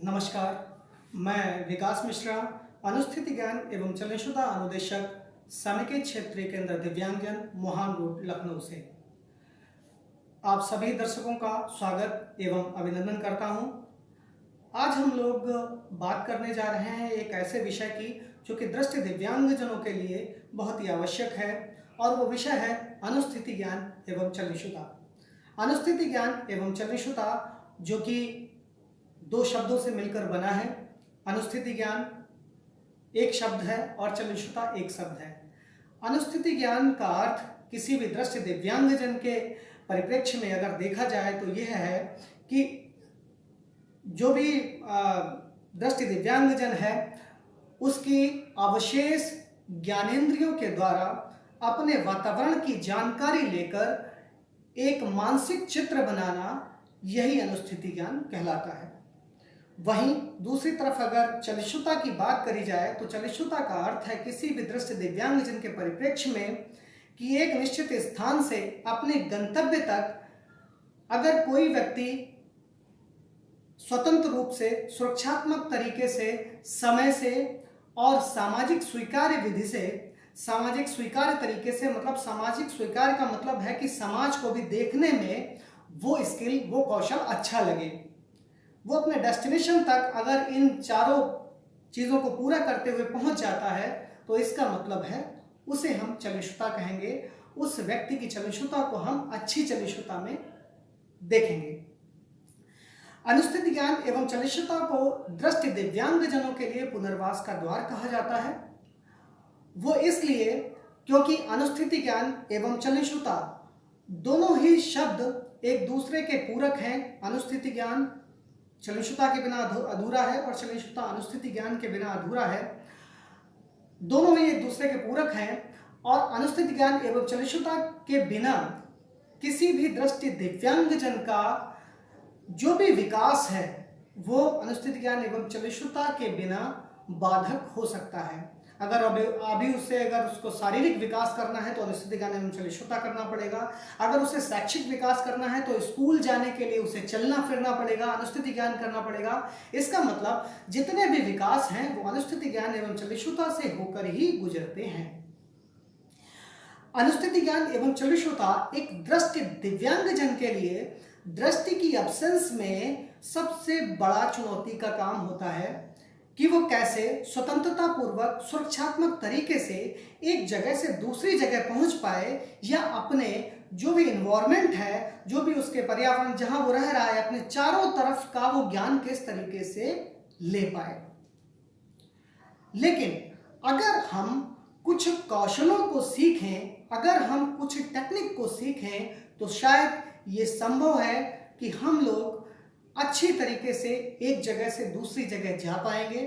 नमस्कार, मैं विकास मिश्रा, अनुस्थिति ज्ञान एवं चलनशुदा अनुदेशक, समेकित क्षेत्रीय केंद्र दिव्यांगजन, मोहान रोड, लखनऊ से आप सभी दर्शकों का स्वागत एवं अभिनंदन करता हूं। आज हम लोग बात करने जा रहे हैं एक ऐसे विषय की जो कि दृष्टि दिव्यांगजनों के लिए बहुत ही आवश्यक है, और वो विषय है अनुस्थिति ज्ञान एवं चलनशुदा। अनुस्थिति ज्ञान एवं चलनशुदा जो कि दो शब्दों से मिलकर बना है। अनुस्थिति ज्ञान एक शब्द है और चलनशुदा एक शब्द है। अनुस्थिति ज्ञान का अर्थ किसी भी दृष्टि दिव्यांगजन के परिप्रेक्ष्य में अगर देखा जाए तो यह है कि जो भी दृष्टि दिव्यांगजन है उसकी अवशेष ज्ञानेंद्रियों के द्वारा अपने वातावरण की जानकारी लेकर एक मानसिक चित्र बनाना, यही अनुस्थिति ज्ञान कहलाता है। वहीं दूसरी तरफ अगर चलनशुदा की बात करी जाए तो चलनशुदा का अर्थ है किसी भी दृष्टि दिव्यांगजन के परिप्रेक्ष्य में कि एक निश्चित स्थान से अपने गंतव्य तक अगर कोई व्यक्ति स्वतंत्र रूप से, सुरक्षात्मक तरीके से, समय से और सामाजिक स्वीकार्य विधि से, सामाजिक स्वीकार्य तरीके से, मतलब सामाजिक स्वीकार्य का मतलब है कि समाज को भी देखने में वो स्किल, वो कौशल अच्छा लगे, वो अपने डेस्टिनेशन तक अगर इन चारों चीज़ों को पूरा करते हुए पहुंच जाता है तो इसका मतलब है उसे हम चलनशुदा कहेंगे। उस व्यक्ति की चलनशुदा को हम अच्छी चलनशुदा में देखेंगे। अनुस्थिति ज्ञान एवं चलनशुदा को दृष्टि दिव्यांगजनों के लिए पुनर्वास का द्वार कहा जाता है। वो इसलिए क्योंकि अनुस्थिति ज्ञान एवं चलनशुदा दोनों ही शब्द एक दूसरे के पूरक हैं। अनुस्थिति ज्ञान चलनशुदा के बिना अधूरा है और चलनशुदा अनुस्थिति ज्ञान के बिना अधूरा है। दोनों ही एक दूसरे के पूरक हैं और अनुस्थिति ज्ञान एवं चलनशुदा के बिना किसी भी दृष्टि दिव्यांगजन का जो भी विकास है वो अनुस्थिति ज्ञान एवं चलनशुदा के बिना बाधक हो सकता है। अगर अभी उसको शारीरिक विकास करना है तो अनुस्थिति ज्ञान एवं चलनशुदा करना पड़ेगा। अगर उसे शैक्षिक विकास करना है तो स्कूल जाने के लिए उसे चलना फिरना पड़ेगा, अनुस्थिति ज्ञान करना पड़ेगा। इसका मतलब जितने भी विकास हैं वो अनुस्थिति ज्ञान एवं चलनशुदा से होकर ही गुजरते हैं। अनुस्थिति ज्ञान एवं चलनशुदा एक दृष्टि दिव्यांगजन के लिए दृष्टि की एब्सेंस में सबसे बड़ा चुनौती का काम होता है कि वो कैसे स्वतंत्रता पूर्वक, सुरक्षात्मक तरीके से एक जगह से दूसरी जगह पहुंच पाए, या अपने जो भी इन्वायरमेंट है, जो भी उसके पर्यावरण जहां वो रह रहा है, अपने चारों तरफ का वो ज्ञान किस तरीके से ले पाए। लेकिन अगर हम कुछ कौशलों को सीखें, अगर हम कुछ टेक्निक को सीखें तो शायद ये संभव है कि हम लोग अच्छी तरीके से एक जगह से दूसरी जगह जा पाएंगे।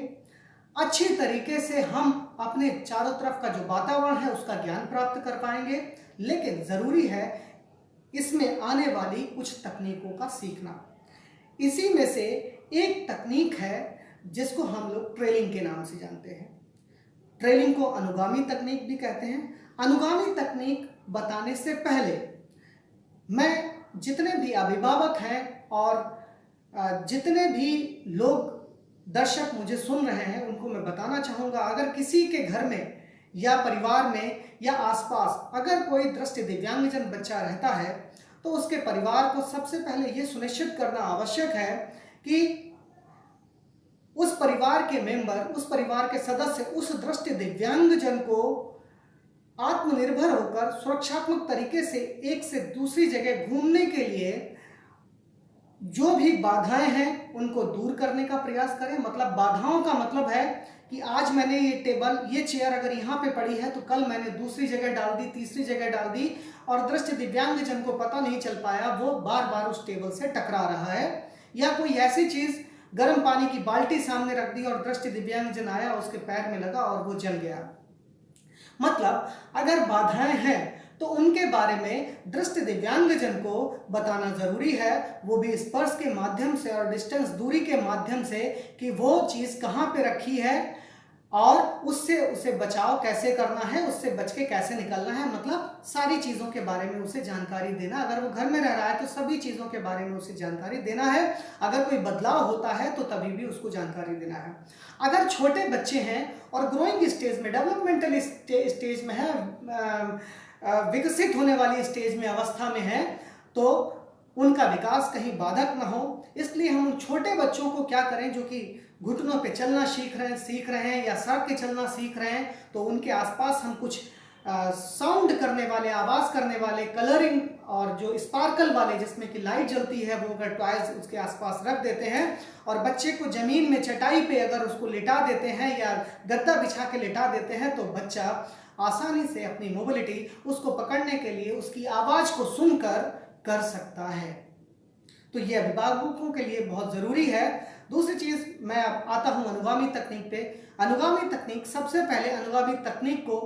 अच्छी तरीके से हम अपने चारों तरफ का जो वातावरण है उसका ज्ञान प्राप्त कर पाएंगे। लेकिन ज़रूरी है इसमें आने वाली कुछ तकनीकों का सीखना। इसी में से एक तकनीक है जिसको हम लोग ट्रेलिंग के नाम से जानते हैं। ट्रेलिंग को अनुगामी तकनीक भी कहते हैं। अनुगामी तकनीक बताने से पहले मैं जितने भी अभिभावक हैं और जितने भी लोग दर्शक मुझे सुन रहे हैं उनको मैं बताना चाहूँगा, अगर किसी के घर में या परिवार में या आसपास अगर कोई दृष्टि दिव्यांगजन बच्चा रहता है तो उसके परिवार को सबसे पहले ये सुनिश्चित करना आवश्यक है कि उस परिवार के मेंबर, उस परिवार के सदस्य उस दृष्टि दिव्यांगजन को आत्मनिर्भर होकर सुरक्षात्मक तरीके से एक से दूसरी जगह घूमने के लिए जो भी बाधाएं हैं उनको दूर करने का प्रयास करें। मतलब बाधाओं का मतलब है कि आज मैंने ये टेबल, ये चेयर अगर यहाँ पे पड़ी है तो कल मैंने दूसरी जगह डाल दी, तीसरी जगह डाल दी, और दृष्टि दिव्यांगजन को पता नहीं चल पाया, वो बार बार उस टेबल से टकरा रहा है। या कोई ऐसी चीज, गर्म पानी की बाल्टी सामने रख दी और दृष्टि दिव्यांगजन आया, उसके पैर में लगा और वो जल गया। मतलब अगर बाधाएं हैं तो उनके बारे में दृष्टि दिव्यांगजन को बताना जरूरी है, वो भी स्पर्श के माध्यम से और डिस्टेंस, दूरी के माध्यम से, कि वो चीज़ कहाँ पे रखी है, और उससे उसे बचाव कैसे करना है, उससे बच के कैसे निकलना है, मतलब सारी चीज़ों के बारे में उसे जानकारी देना। अगर वो घर में रह रहा है तो सभी चीज़ों के बारे में उसे जानकारी देना है। अगर कोई बदलाव होता है तो तभी भी उसको जानकारी देना है। अगर छोटे बच्चे हैं और ग्रोइंग स्टेज में, डेवलपमेंटल स्टेज में है, विकसित होने वाली स्टेज में, अवस्था में है, तो उनका विकास कहीं बाधक ना हो, इसलिए हम उन छोटे बच्चों को क्या करें जो कि घुटनों पे चलना सीख रहे हैं या सड़क पे चलना सीख रहे हैं, तो उनके आसपास हम कुछ साउंड करने वाले, आवाज़ करने वाले, कलरिंग और जो स्पार्कल वाले जिसमें कि लाइट जलती है, वो अगर टॉयज उसके आसपास रख देते हैं और बच्चे को ज़मीन में चटाई पे अगर उसको लिटा देते हैं या गद्दा बिछा के लिटा देते हैं, तो बच्चा आसानी से अपनी मोबिलिटी उसको पकड़ने के लिए उसकी आवाज़ को सुनकर कर सकता है। तो ये अभिभावकों के लिए बहुत ज़रूरी है। दूसरी चीज़, मैं अब आता हूँ अनुगामी तकनीक पे। अनुगामी तकनीक, सबसे पहले अनुगामी तकनीक को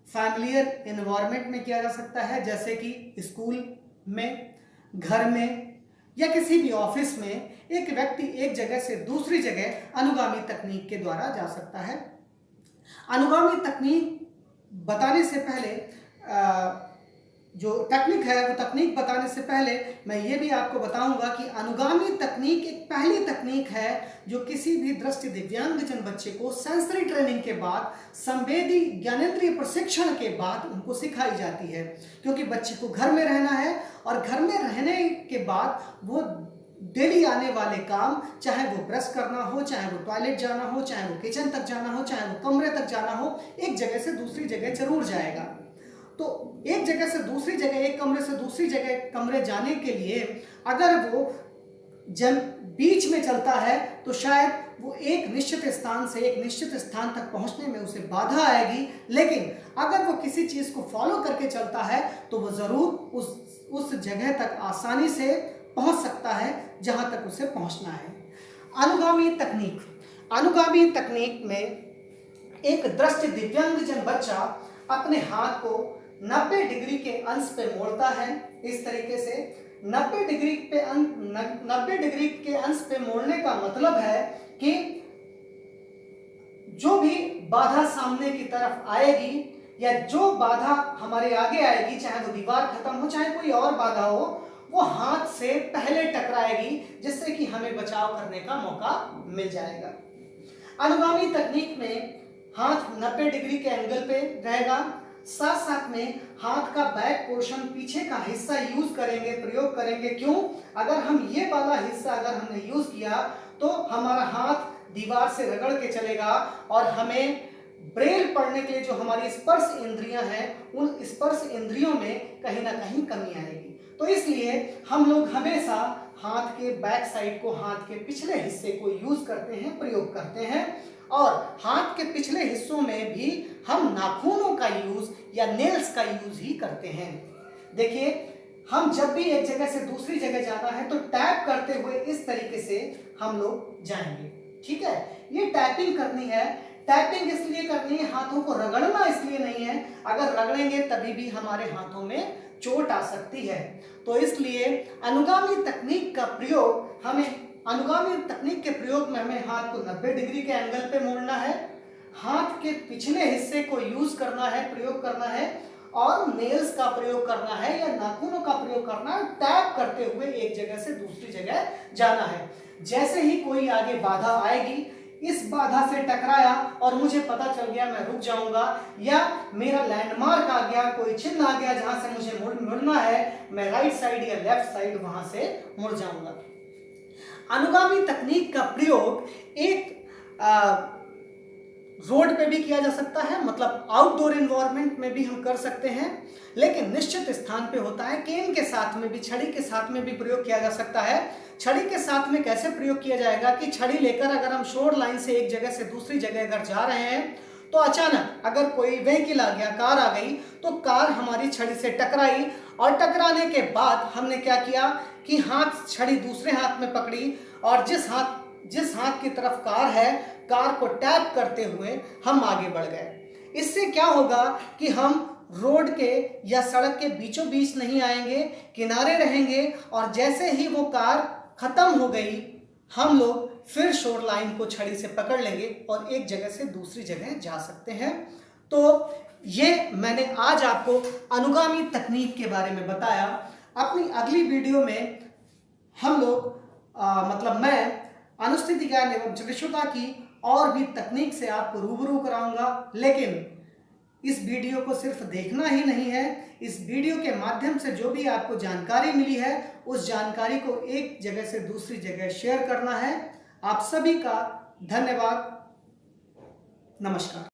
फैमिलियर एनवायरनमेंट में किया जा सकता है, जैसे कि स्कूल में, घर में या किसी भी ऑफिस में एक व्यक्ति एक जगह से दूसरी जगह अनुगामी तकनीक के द्वारा जा सकता है। अनुगामी तकनीक बताने से पहले जो टेक्निक है, वो तकनीक बताने से पहले मैं ये भी आपको बताऊंगा कि अनुगामी तकनीक एक पहली तकनीक है जो किसी भी दृष्टि दिव्यांगजन बच्चे को सेंसरी ट्रेनिंग के बाद, संवेदी ज्ञानेंद्रिय प्रशिक्षण के बाद उनको सिखाई जाती है। क्योंकि बच्चे को घर में रहना है और घर में रहने के बाद वो डेली आने वाले काम, चाहे वो ब्रश करना हो, चाहे वो टॉयलेट जाना हो, चाहे वो किचन तक जाना हो, चाहे वो कमरे तक जाना हो, एक जगह से दूसरी जगह जरूर जाएगा। तो एक जगह से दूसरी जगह, एक कमरे से दूसरी जगह कमरे जाने के लिए अगर वो बीच में चलता है तो शायद वो एक निश्चित स्थान से एक निश्चित स्थान तक पहुंचने में उसे बाधा आएगी, लेकिन अगर वो किसी चीज़ को फॉलो करके चलता है तो वो ज़रूर उस जगह तक आसानी से पहुंच सकता है जहां तक उसे पहुंचना है। अनुगामी तकनीक, अनुगामी तकनीक में एक दृष्टि दिव्यांगजन बच्चा अपने हाथ को 90 डिग्री के अंश पे मोड़ता है। इस तरीके से 90 डिग्री के अंश पे मोड़ने का मतलब है कि जो भी बाधा सामने की तरफ आएगी या जो बाधा हमारे आगे आएगी, चाहे वो दीवार खत्म हो, चाहे कोई और बाधा हो, वो हाथ से पहले टकराएगी, जिससे कि हमें बचाव करने का मौका मिल जाएगा। अनुगामी तकनीक में हाथ 90 डिग्री के एंगल पे रहेगा, साथ साथ में हाथ का बैक पोर्शन, पीछे का हिस्सा यूज करेंगे, प्रयोग करेंगे। क्यों? अगर हम ये वाला हिस्सा अगर हमने यूज किया तो हमारा हाथ दीवार से रगड़ के चलेगा और हमें ब्रेल पढ़ने के लिए जो हमारी स्पर्श इंद्रियां हैं, उन स्पर्श इंद्रियों में कहीं ना कहीं कमी आएगी। तो इसलिए हम लोग हमेशा हाथ के बैक साइड को, हाथ के पिछले हिस्से को यूज करते हैं, प्रयोग करते हैं। और हाथ के पिछले हिस्सों में भी हम नाखूनों का यूज या नेल्स का यूज ही करते हैं। देखिए, हम जब भी एक जगह से दूसरी जगह जाना है तो टैप करते हुए इस तरीके से हम लोग जाएंगे, ठीक है। ये टैपिंग करनी है। टैपिंग इसलिए करनी है, हाथों को रगड़ना इसलिए नहीं है। अगर रगड़ेंगे तभी भी हमारे हाथों में चोट आ सकती है। तो इसलिए अनुगामी तकनीक का प्रयोग हमें, अनुगामी तकनीक के प्रयोग में हमें हाथ को 90 डिग्री के एंगल पे मोड़ना है, हाथ के पिछले हिस्से को यूज करना है, प्रयोग करना है, और नेल्स का प्रयोग करना है या नाखूनों का प्रयोग करना है। टैप करते हुए एक जगह से दूसरी जगह जाना है। जैसे ही कोई आगे बाधा आएगी, इस बाधा से टकराया और मुझे पता चल गया मैं रुक जाऊंगा, या मेरा लैंडमार्क आ गया, कोई चिन्ह आ गया जहां से मुझे मुड़ना है, मैं राइट साइड या लेफ्ट साइड वहां से मुड़ जाऊंगा। अनुगामी तकनीक का प्रयोग एक रोड पे भी किया जा सकता है, मतलब आउटडोर एनवायरनमेंट में भी हम कर सकते हैं, लेकिन निश्चित स्थान पे होता है। केन के साथ में भी, छड़ी के साथ में भी प्रयोग किया जा सकता है। छड़ी के साथ में कैसे प्रयोग किया जाएगा कि छड़ी लेकर अगर हम शोर लाइन से एक जगह से दूसरी जगह अगर जा रहे हैं तो अचानक अगर कोई व्हीकल आ गया, कार आ गई, तो कार हमारी छड़ी से टकराई और टकराने के बाद हमने क्या किया कि हाथ, छड़ी दूसरे हाथ में पकड़ी और जिस हाथ की तरफ कार है, कार को टैप करते हुए हम आगे बढ़ गए। इससे क्या होगा कि हम रोड के या सड़क के बीचों बीच नहीं आएंगे, किनारे रहेंगे, और जैसे ही वो कार खत्म हो गई हम लोग फिर शोर लाइन को छड़ी से पकड़ लेंगे और एक जगह से दूसरी जगह जा सकते हैं। तो ये मैंने आज आपको अनुगामी तकनीक के बारे में बताया। अपनी अगली वीडियो में हम लोग मैं अनुस्थिति ज्ञान एवं चतुष्टयता की और भी तकनीक से आपको रूबरू कराऊंगा। लेकिन इस वीडियो को सिर्फ देखना ही नहीं है, इस वीडियो के माध्यम से जो भी आपको जानकारी मिली है उस जानकारी को एक जगह से दूसरी जगह शेयर करना है। आप सभी का धन्यवाद। नमस्कार।